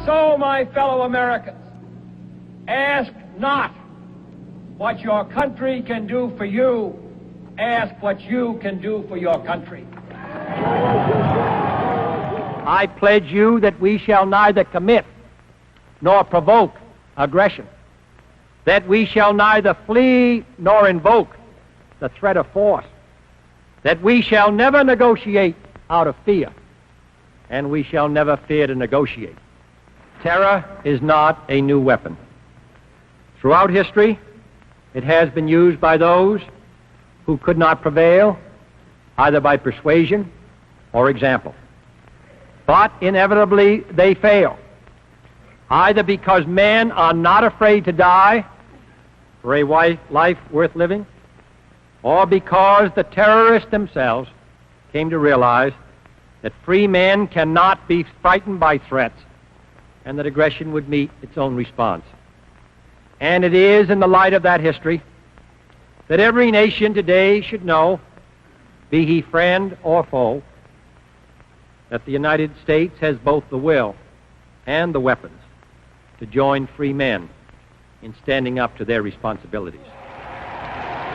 So, my fellow Americans, ask not what your country can do for you. Ask what you can do for your country. I pledge you that we shall neither commit nor provoke aggression, that we shall neither flee nor invoke the threat of force, that we shall never negotiate out of fear, and we shall never fear to negotiate. Terror is not a new weapon. Throughout history, it has been used by those who could not prevail either by persuasion or example. But inevitably they fail, either because men are not afraid to die for a life worth living, or because the terrorists themselves came to realize that free men cannot be frightened by threats and that aggression would meet its own response. And it is in the light of that history that every nation today should know, be he friend or foe, that the United States has both the will and the weapons to join free men in standing up to their responsibilities.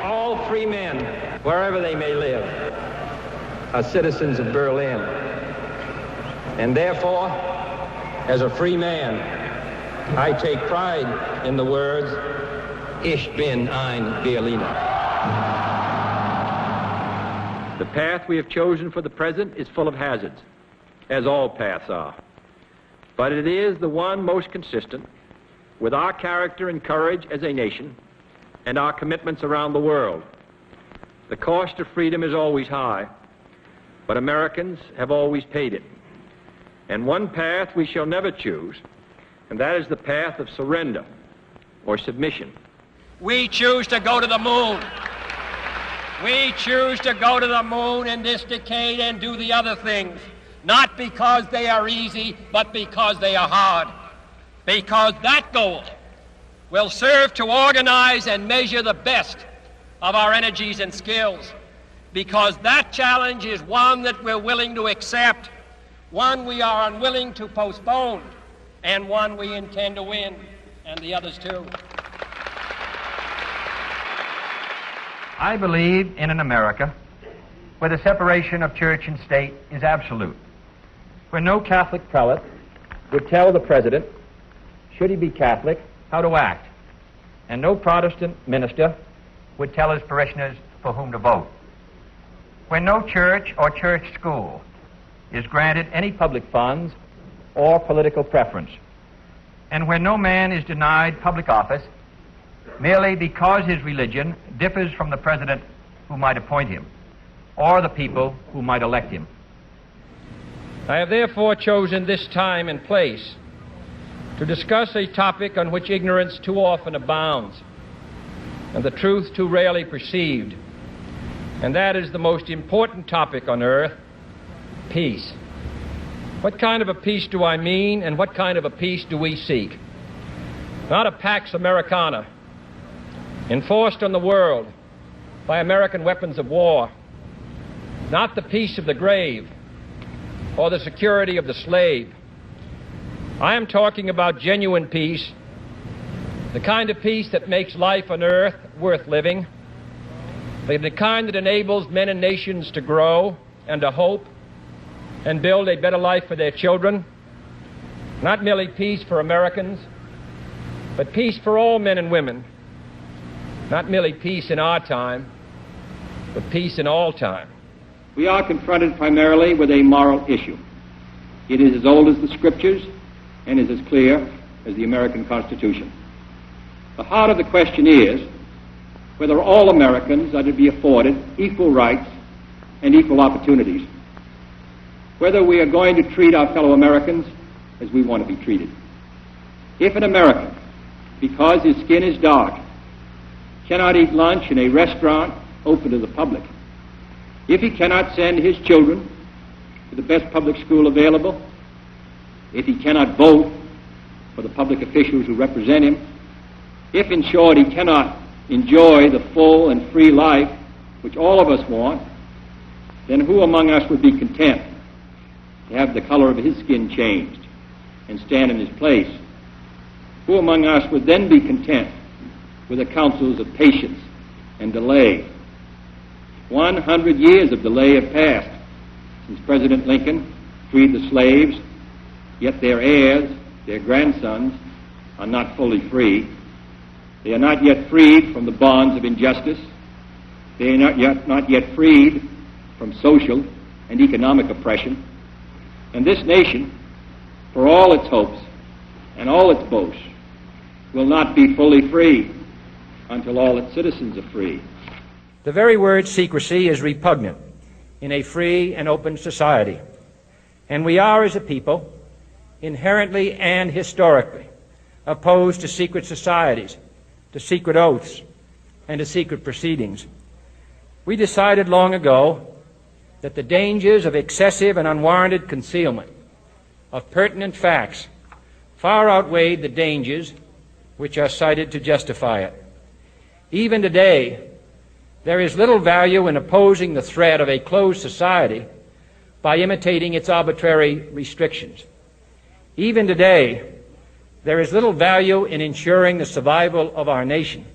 All free men, wherever they may live, are citizens of Berlin. And therefore, as a free man, I take pride in the words, Ich bin ein Berliner. The path we have chosen for the present is full of hazards, as all paths are. But it is the one most consistent with our character and courage as a nation and our commitments around the world. The cost of freedom is always high, but Americans have always paid it. And one path we shall never choose, and that is the path of surrender or submission. We choose to go to the moon. We choose to go to the moon in this decade and do the other things, not because they are easy, but because they are hard. Because that goal will serve to organize and measure the best of our energies and skills. Because that challenge is one that we're willing to accept, one we are unwilling to postpone, and one we intend to win, and the others too. I believe in an America where the separation of church and state is absolute, where no Catholic prelate would tell the president, should he be Catholic, how to act, and no Protestant minister would tell his parishioners for whom to vote, where no church or church school is granted any public funds or political preference, and where no man is denied public office merely because his religion differs from the president who might appoint him or the people who might elect him. I have therefore chosen this time and place to discuss a topic on which ignorance too often abounds and the truth too rarely perceived, and that is the most important topic on earth, peace. What kind of a peace do I mean, and what kind of a peace do we seek? Not a Pax Americana, enforced on the world by American weapons of war. Not the peace of the grave or the security of the slave. I am talking about genuine peace, the kind of peace that makes life on earth worth living, the kind that enables men and nations to grow and to hope and build a better life for their children. Not merely peace for Americans, but peace for all men and women. Not merely peace in our time, but peace in all time. We are confronted primarily with a moral issue. It is as old as the Scriptures and is as clear as the American Constitution. The heart of the question is whether all Americans are to be afforded equal rights and equal opportunities, whether we are going to treat our fellow Americans as we want to be treated. If an American, because his skin is dark, cannot eat lunch in a restaurant open to the public, if he cannot send his children to the best public school available, if he cannot vote for the public officials who represent him, if, in short, he cannot enjoy the full and free life which all of us want, then who among us would be content to have the color of his skin changed and stand in his place, who among us would then be content with the counsels of patience and delay? 100 years of delay have passed since President Lincoln freed the slaves, yet their heirs, their grandsons, are not fully free. They are not yet freed from the bonds of injustice. They are not yet freed from social and economic oppression. And this nation, for all its hopes and all its boasts, will not be fully free until all its citizens are free. The very word secrecy is repugnant in a free and open society, and we are, as a people, inherently and historically opposed to secret societies, to secret oaths, and to secret proceedings. We decided long ago that the dangers of excessive and unwarranted concealment of pertinent facts far outweighed the dangers which are cited to justify it. Even today, there is little value in opposing the threat of a closed society by imitating its arbitrary restrictions. Even today, there is little value in ensuring the survival of our nation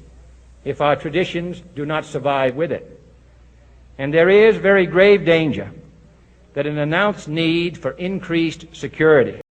if our traditions do not survive with it. And there is very grave danger that an announced need for increased security